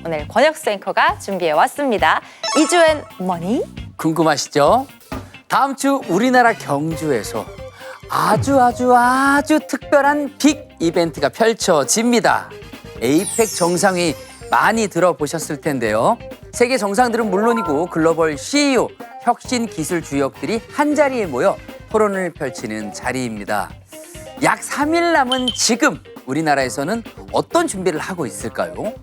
오늘 권혁수 앵커가 준비해왔습니다. 이주엔 머니. 궁금하시죠? 다음 주 우리나라 경주에서 아주 특별한 빅 이벤트가 펼쳐집니다. 에이펙 정상회의 많이 들어보셨을 텐데요. 세계 정상들은 물론이고 글로벌 CEO, 혁신 기술 주역들이 한자리에 모여 토론을 펼치는 자리입니다. 약 3일 남은 지금 우리나라에서는 어떤 준비를 하고 있을까요?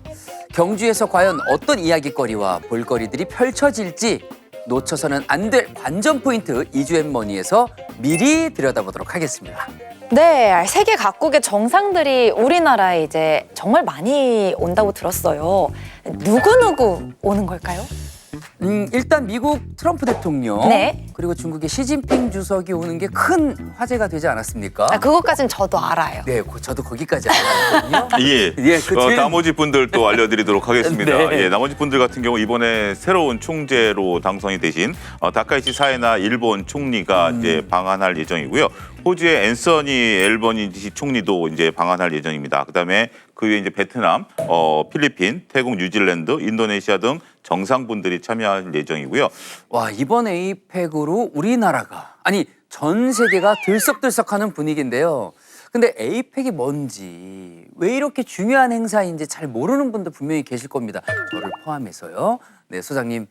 경주에서 과연 어떤 이야기거리와 볼거리들이 펼쳐질지 놓쳐서는 안 될 관전 포인트 이주앤머니에서 미리 들여다보도록 하겠습니다. 네, 세계 각국의 정상들이 우리나라에 이제 정말 많이 온다고 들었어요. 누구 오는 걸까요? 일단 미국 트럼프 대통령 네. 그리고 중국의 시진핑 주석이 오는 게 큰 화제가 되지 않았습니까? 그것까진 저도 알아요. 네, 저도 거기까지 알았거든요. 예. 나머지 분들도 알려드리도록 하겠습니다. 네. 예, 나머지 분들 같은 경우 이번에 새로운 총재로 당선이 되신 다카이치 사에나 일본 총리가 이제 방한할 예정이고요. 호주의 앤서니 앨버니지 총리도 이제 방한할 예정입니다. 그다음에 그 위에 이제 베트남, 필리핀, 태국, 뉴질랜드, 인도네시아 등 정상분들이 참여할 예정이고요. 와, 이번 에이펙으로 우리나라가 아니 전 세계가 들썩들썩하는 분위기인데요. 근데 에이펙이 뭔지 왜 이렇게 중요한 행사인지 잘 모르는 분도 분명히 계실 겁니다. 저를 포함해서요. 네, 소장님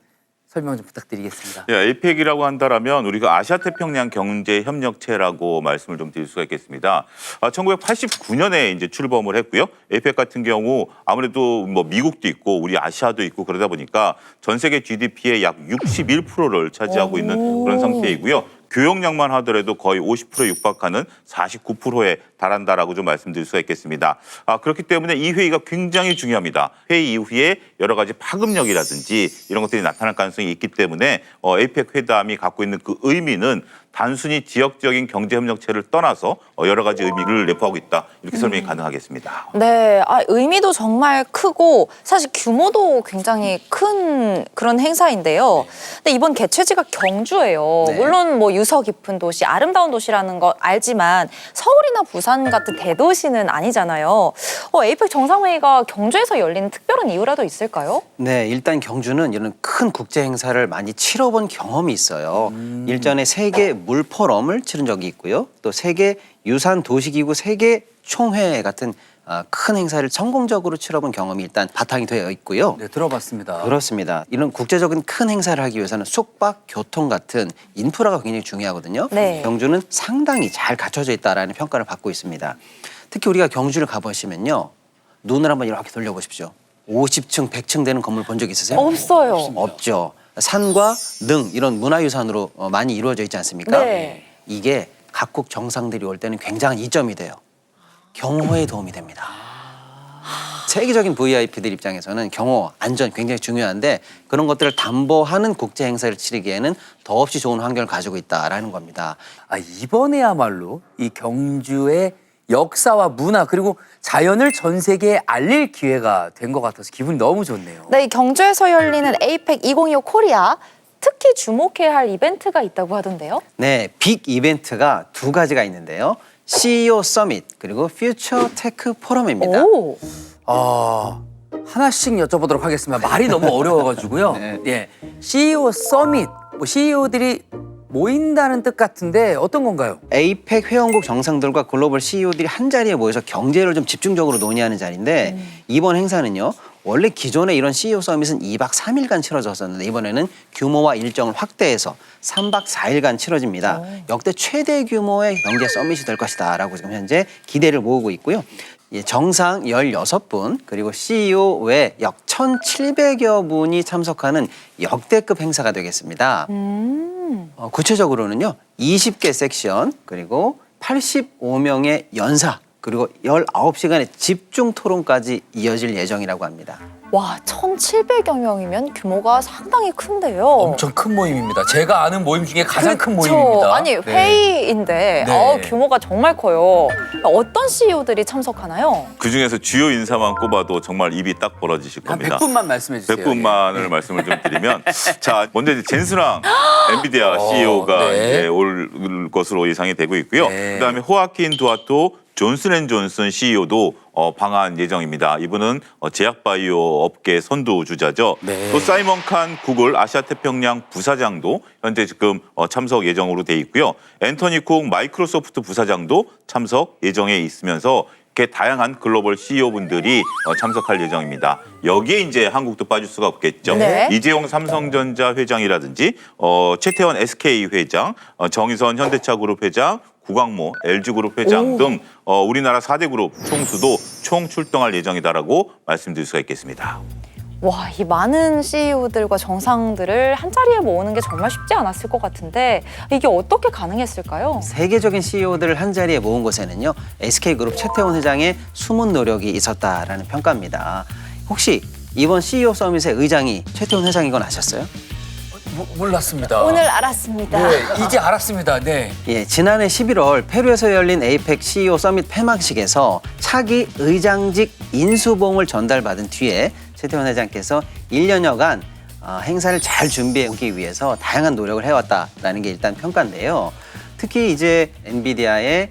설명 좀 부탁드리겠습니다. 예, 에이펙이라고 한다라면 우리가 아시아태평양 경제협력체라고 말씀을 좀 드릴 수가 있겠습니다. 1989년에 이제 출범을 했고요. 에이펙 같은 경우 아무래도 뭐 미국도 있고 우리 아시아도 있고 그러다 보니까 전 세계 GDP의 약 61%를 차지하고 있는 그런 상태이고요. 교역량만 하더라도 거의 50%에 육박하는 49%에 달한다라고 좀 말씀드릴 수가 있겠습니다. 그렇기 때문에 이 회의가 굉장히 중요합니다. 회의 이후에 여러 가지 파급력이라든지 이런 것들이 나타날 가능성이 있기 때문에 에이펙 회담이 갖고 있는 그 의미는 단순히 지역적인 경제협력체를 떠나서 여러 가지 의미를 내포하고 있다. 이렇게 설명이 가능하겠습니다. 네, 의미도 정말 크고 사실 규모도 굉장히 큰 그런 행사인데요. 근데 이번 개최지가 경주예요. 네. 물론 뭐 유서 깊은 도시, 아름다운 도시라는 거 알지만 서울이나 부산 같은 대도시는 아니잖아요. 에이펙 정상회의가 경주에서 열리는 특별한 이유라도 있을까요? 네, 일단 경주는 이런 큰 국제 행사를 많이 치러본 경험이 있어요. 일전에 세계 물 포럼을 치른 적이 있고요. 또 세계 유산 도시기구 세계 총회 같은 큰 행사를 성공적으로 치러본 경험이 일단 바탕이 되어 있고요. 네, 들어봤습니다. 그렇습니다. 이런 국제적인 큰 행사를 하기 위해서는 숙박, 교통 같은 인프라가 굉장히 중요하거든요. 네. 경주는 상당히 잘 갖춰져 있다라는 평가를 받고 있습니다. 특히 우리가 경주를 가보시면요. 눈을 한번 이렇게 돌려보십시오. 50층, 100층 되는 건물 본 적 있으세요? 없어요. 없죠. 산과 능 이런 문화유산으로 많이 이루어져 있지 않습니까? 네. 이게 각국 정상들이 올 때는 굉장한 이점이 돼요. 경호에 도움이 됩니다. 세계적인 VIP들 입장에서는 경호, 안전 굉장히 중요한데 그런 것들을 담보하는 국제 행사를 치르기에는 더없이 좋은 환경을 가지고 있다라는 겁니다. 이번에야말로 이 경주의 역사와 문화 그리고 자연을 전 세계에 알릴 기회가 된 것 같아서 기분이 너무 좋네요. 네, 이 경주에서 열리는 에이펙 2025 코리아 특히 주목해야 할 이벤트가 있다고 하던데요. 네, 빅 이벤트가 두 가지가 있는데요. CEO 서밋 그리고 퓨처 테크 포럼입니다. 오. 하나씩 여쭤보도록 하겠습니다. 말이 너무 어려워가지고요. 네. 예, CEO 서밋, CEO들이 모인다는 뜻 같은데 어떤 건가요? 에이펙 회원국 정상들과 글로벌 CEO들이 한 자리에 모여서 경제를 좀 집중적으로 논의하는 자리인데 이번 행사는요. 원래 기존에 이런 CEO 서밋은 2박 3일간 치러졌었는데 이번에는 규모와 일정을 확대해서 3박 4일간 치러집니다. 역대 최대 규모의 경제 서밋이 될 것이다라고 지금 현재 기대를 모으고 있고요. 정상 16분 그리고 CEO 외 약 1,700여 분이 참석하는 역대급 행사가 되겠습니다. 구체적으로는요. 20개 섹션 그리고 85명의 연사 그리고 19시간의 집중 토론까지 이어질 예정이라고 합니다. 와, 1,700여 명이면 규모가 상당히 큰데요. 엄청 큰 모임입니다. 제가 아는 모임 중에 가장 큰 그쵸. 모임입니다. 아니, 네. 회의인데 네. 규모가 정말 커요. 어떤 CEO들이 참석하나요? 그중에서 주요 인사만 꼽아도 정말 입이 딱 벌어지실 한 겁니다. 100분만 말씀해 주세요. 100분만을 말씀을 좀 드리면 자, 먼저 이제 젠스랑 엔비디아 CEO가 네. 이제 올 것으로 예상이 되고 있고요. 네. 그다음에 호아킨 두아토 존슨앤존슨 CEO도 방한 예정입니다. 이분은 제약바이오 업계 선두주자죠. 네. 또 사이먼 칸 구글 아시아태평양 부사장도 현재 지금 참석 예정으로 돼 있고요. 앤토니 쿡 마이크로소프트 부사장도 참석 예정에 있으면서 이렇게 다양한 글로벌 CEO분들이 참석할 예정입니다. 여기에 이제 한국도 빠질 수가 없겠죠. 네. 이재용 삼성전자 회장이라든지 최태원 SK 회장, 정의선 현대차그룹 회장, 구광모 LG그룹 회장 등 우리나라 4대 그룹 총수도 총 출동할 예정이다라고 말씀드릴 수가 있겠습니다. 와, 이 많은 CEO들과 정상들을 한 자리에 모으는 게 정말 쉽지 않았을 것 같은데 이게 어떻게 가능했을까요? 세계적인 CEO들을 한 자리에 모은 곳에는요, SK그룹 최태원 회장의 숨은 노력이 있었다라는 평가입니다. 혹시 이번 CEO 서밋의 의장이 최태원 회장인 건 아셨어요? 몰랐습니다. 오늘 알았습니다. 네, 이제 알았습니다. 네. 예, 지난해 11월 페루에서 열린 에이펙 CEO 서밋 폐막식에서 차기 의장직 인수봉을 전달받은 뒤에 최태원 회장께서 1년여간 행사를 잘 준비해 오기 위해서 다양한 노력을 해왔다라는 게 일단 평가인데요. 특히 이제 엔비디아의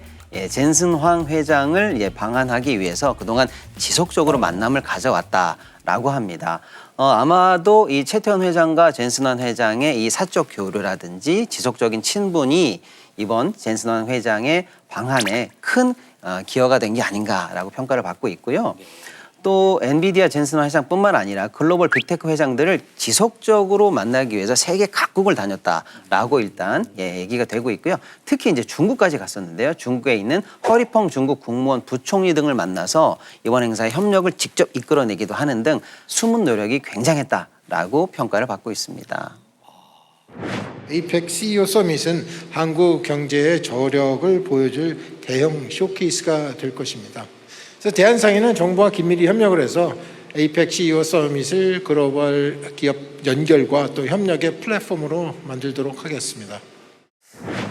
젠슨 황 회장을 방한하기 위해서 그동안 지속적으로 만남을 가져왔다라고 합니다. 아마도 이 최태원 회장과 젠슨 황 회장의 이 사적 교류라든지 지속적인 친분이 이번 젠슨 황 회장의 방한에 큰 기여가 된 게 아닌가라고 평가를 받고 있고요. 또 엔비디아 젠슨 회장뿐만 아니라 글로벌 빅테크 회장들을 지속적으로 만나기 위해서 세계 각국을 다녔다라고 일단 얘기가 되고 있고요. 특히 이제 중국까지 갔었는데요. 중국에 있는 허리펑 중국 국무원 부총리 등을 만나서 이번 행사에 협력을 직접 이끌어내기도 하는 등 숨은 노력이 굉장했다라고 평가를 받고 있습니다. 에이펙 CEO 서밋은 한국 경제의 저력을 보여줄 대형 쇼케이스가 될 것입니다. 그래서 대한상인은 정부와 긴밀히 협력을 해서 에이펙 CEO 서밋을 글로벌 기업 연결과 또 협력의 플랫폼으로 만들도록 하겠습니다.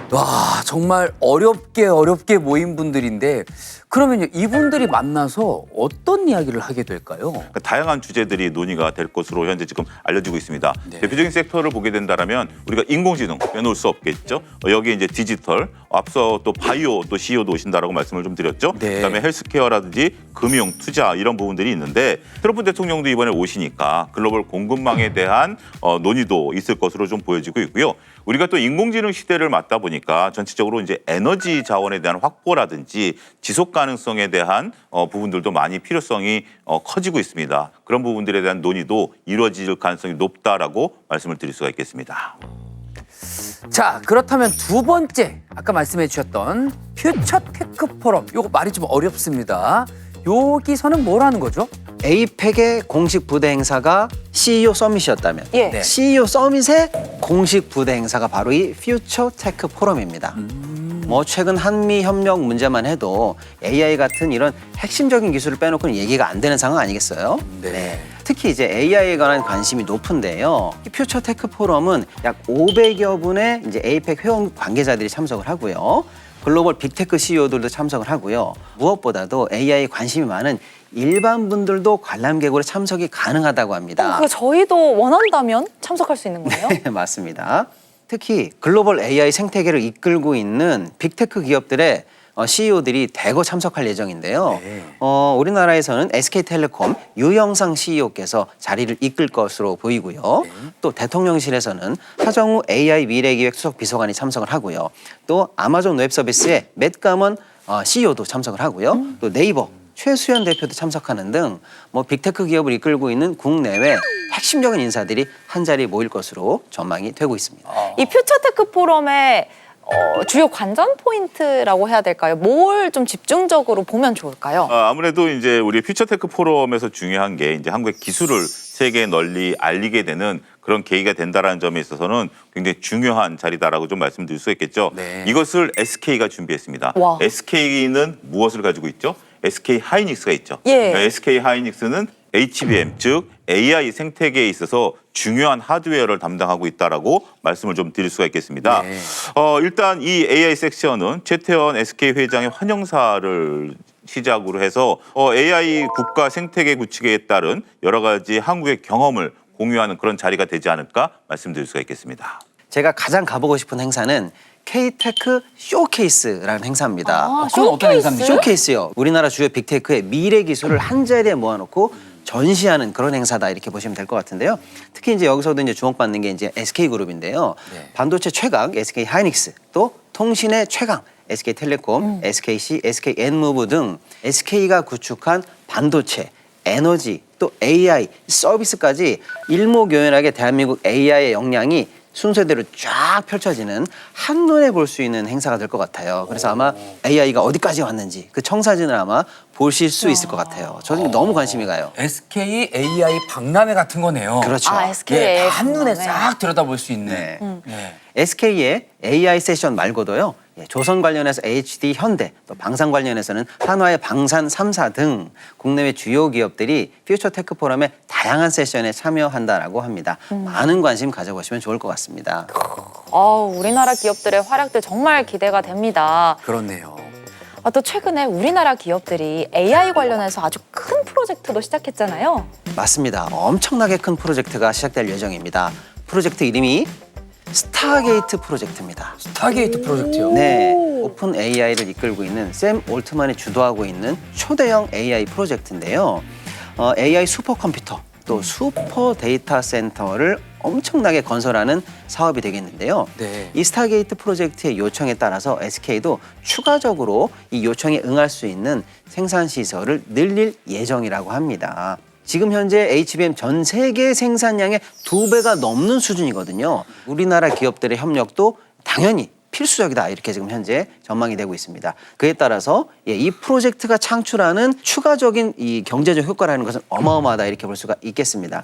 와, 정말 어렵게 모인 분들인데 그러면요, 이분들이 만나서 어떤 이야기를 하게 될까요? 그러니까 다양한 주제들이 논의가 될 것으로 현재 지금 알려지고 있습니다. 네. 대표적인 섹터를 보게 된다면 우리가 인공지능 빼놓을 수 없겠죠. 여기에 이제 디지털, 앞서 또 바이오 또 CEO도 오신다라고 말씀을 좀 드렸죠. 네. 그다음에 헬스케어라든지 금융, 투자 이런 부분들이 있는데 트럼프 대통령도 이번에 오시니까 글로벌 공급망에 대한 논의도 있을 것으로 좀 보여지고 있고요. 우리가 또 인공지능 시대를 맞다 보니까 전체적으로 이제 에너지 자원에 대한 확보라든지 지속 가능성에 대한 부분들도 많이 필요성이 커지고 있습니다. 그런 부분들에 대한 논의도 이루어질 가능성이 높다라고 말씀을 드릴 수가 있겠습니다. 자, 그렇다면 두 번째 아까 말씀해 주셨던 퓨처 테크 포럼, 요거 말이 좀 어렵습니다. 여기서는 뭘 하는 거죠? 에이펙의 공식 부대 행사가 CEO 서밋이었다면 예. 네. CEO 서밋의 공식 부대 행사가 바로 이 퓨처 테크 포럼입니다. 뭐 최근 한미 협력 문제만 해도 AI 같은 이런 핵심적인 기술을 빼놓고는 얘기가 안 되는 상황 아니겠어요? 네. 특히 이제 AI에 관한 관심이 높은데요. 이 퓨처 테크 포럼은 약 500여 분의 이제 에이펙 회원 관계자들이 참석을 하고요. 글로벌 빅테크 CEO들도 참석을 하고요. 무엇보다도 AI에 관심이 많은 일반 분들도 관람객으로 참석이 가능하다고 합니다. 그거 저희도 원한다면 참석할 수 있는 거예요? 네, 맞습니다. 특히 글로벌 AI 생태계를 이끌고 있는 빅테크 기업들의 CEO들이 대거 참석할 예정인데요. 네. 우리나라에서는 SK텔레콤 유영상 CEO께서 자리를 이끌 것으로 보이고요. 또 대통령실에서는 하정우 AI 미래기획 수석 비서관이 참석을 하고요. 또 아마존 웹서비스의 맷 가먼 CEO도 참석을 하고요. 또 네이버 최수연 대표도 참석하는 등 뭐 빅테크 기업을 이끌고 있는 국내외 핵심적인 인사들이 한 자리에 모일 것으로 전망이 되고 있습니다. 이 퓨처테크 포럼의 주요 관전 포인트라고 해야 될까요? 뭘 좀 집중적으로 보면 좋을까요? 아무래도 이제 우리 퓨처테크 포럼에서 중요한 게 이제 한국의 기술을 세계에 널리 알리게 되는 그런 계기가 된다라는 점에 있어서는 굉장히 중요한 자리다라고 좀 말씀드릴 수 있겠죠. 네. 이것을 SK가 준비했습니다. 와. SK는 무엇을 가지고 있죠? SK 하이닉스가 있죠. 예. SK 하이닉스는 HBM 즉 AI 생태계에 있어서 중요한 하드웨어를 담당하고 있다라고 말씀을 좀 드릴 수가 있겠습니다. 네. 일단 이 AI 섹션은 최태원 SK 회장의 환영사를 시작으로 해서 AI 국가 생태계 구축에 따른 여러 가지 한국의 경험을 공유하는 그런 자리가 되지 않을까 말씀드릴 수가 있겠습니다. 제가 가장 가보고 싶은 행사는 K테크 쇼케이스라는 행사입니다. 아, 그건 어떤 행사입니까? 쇼케이스요. 우리나라 주요 빅테크의 미래 기술을 한 자리에 모아놓고 전시하는 그런 행사다 이렇게 보시면 될 것 같은데요. 특히 이제 여기서도 이제 주목받는 게 이제 SK그룹인데요. 네. 반도체 최강 SK 하이닉스, 또 통신의 최강 SK텔레콤, SKC, SK엔무브 등 SK가 구축한 반도체, 에너지, 또 AI 서비스까지 일목요연하게 대한민국 AI의 역량이 순서대로 쫙 펼쳐지는 한눈에 볼 수 있는 행사가 될 것 같아요. 그래서 아마 AI가 어디까지 왔는지 그 청사진을 아마 보실 수 있을 것 같아요. 저는 너무 관심이 가요. SK AI 박람회 같은 거네요. 그렇죠. 아, SK 예, 한눈에 박람회. 싹 들여다볼 수 있는. 네. 네. SK의 AI 세션 말고도요. 조선 관련해서 HD 현대, 또 방산 관련해서는 한화의 방산 3사 등 국내외 주요 기업들이 퓨처테크 포럼의 다양한 세션에 참여한다라고 합니다. 많은 관심 가져보시면 좋을 것 같습니다. 우리나라 기업들의 활약들 정말 기대가 됩니다. 그렇네요. 또 최근에 우리나라 기업들이 AI 관련해서 아주 큰 프로젝트도 시작했잖아요. 맞습니다. 엄청나게 큰 프로젝트가 시작될 예정입니다. 프로젝트 이름이 스타게이트 프로젝트입니다. 스타게이트 프로젝트요. 네, 오픈 AI를 이끌고 있는 샘 올트만이 주도하고 있는 초대형 AI 프로젝트인데요. AI 슈퍼컴퓨터, 또 슈퍼 데이터 센터를 엄청나게 건설하는 사업이 되겠는데요. 네. 이 스타게이트 프로젝트의 요청에 따라서 SK도 추가적으로 이 요청에 응할 수 있는 생산 시설을 늘릴 예정이라고 합니다. 지금 현재 HBM 전 세계 생산량의 2배가 넘는 수준이거든요. 우리나라 기업들의 협력도 당연히 필수적이다 이렇게 지금 현재 전망이 되고 있습니다. 그에 따라서 이 프로젝트가 창출하는 추가적인 이 경제적 효과라는 것은 어마어마하다 이렇게 볼 수가 있겠습니다.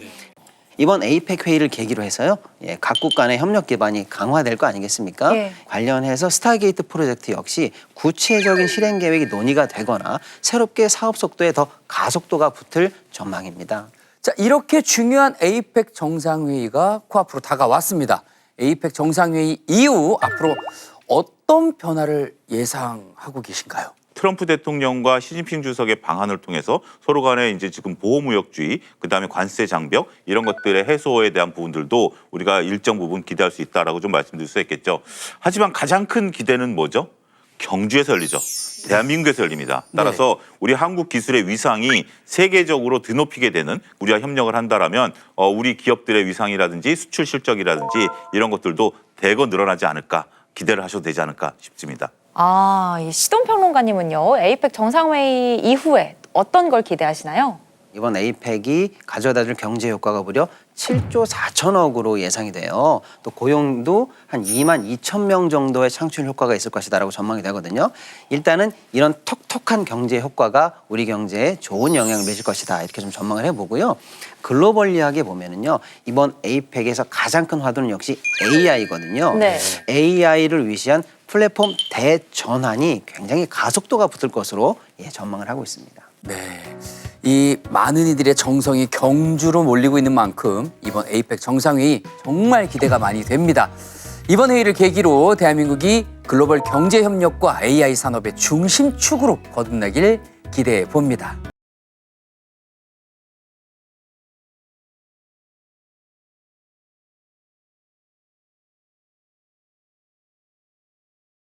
이번 에이펙 회의를 계기로 해서요, 각국 간의 협력 기반이 강화될 거 아니겠습니까? 예. 관련해서 스타게이트 프로젝트 역시 구체적인 실행 계획이 논의가 되거나 새롭게 사업 속도에 더 가속도가 붙을 전망입니다. 자, 이렇게 중요한 에이펙 정상회의가 코앞으로 다가왔습니다. 에이펙 정상회의 이후 앞으로 어떤 변화를 예상하고 계신가요? 트럼프 대통령과 시진핑 주석의 방한을 통해서 서로 간에 이제 지금 보호무역주의, 그다음에 관세 장벽 이런 것들의 해소에 대한 부분들도 우리가 일정 부분 기대할 수 있다라고 좀 말씀드릴 수 있겠죠. 하지만 가장 큰 기대는 뭐죠? 경주에서 열리죠. 대한민국에서 열립니다. 따라서 우리 한국 기술의 위상이 세계적으로 드높이게 되는, 우리가 협력을 한다라면 우리 기업들의 위상이라든지 수출 실적이라든지 이런 것들도 대거 늘어나지 않을까, 기대를 하셔도 되지 않을까 싶습니다. 이 시동평론가님은요, 에이펙 정상회의 이후에 어떤 걸 기대하시나요? 이번 에이펙이 가져다 줄 경제 효과가 무려 7조 4천억으로 예상이 돼요. 또 고용도 한 2만 2천 명 정도의 창출 효과가 있을 것이다라고 전망이 되거든요. 일단은 이런 톡톡한 경제 효과가 우리 경제에 좋은 영향을 미칠 것이다 이렇게 좀 전망을 해보고요. 글로벌리하게 보면은요, 이번 에이펙에서 가장 큰 화두는 역시 AI거든요. 네. AI를 위시한 플랫폼 대전환이 굉장히 가속도가 붙을 것으로 전망을 하고 있습니다. 네. 이 많은 이들의 정성이 경주로 몰리고 있는 만큼 이번 에이펙 정상회의 정말 기대가 많이 됩니다. 이번 회의를 계기로 대한민국이 글로벌 경제 협력과 AI 산업의 중심축으로 거듭나길 기대해 봅니다.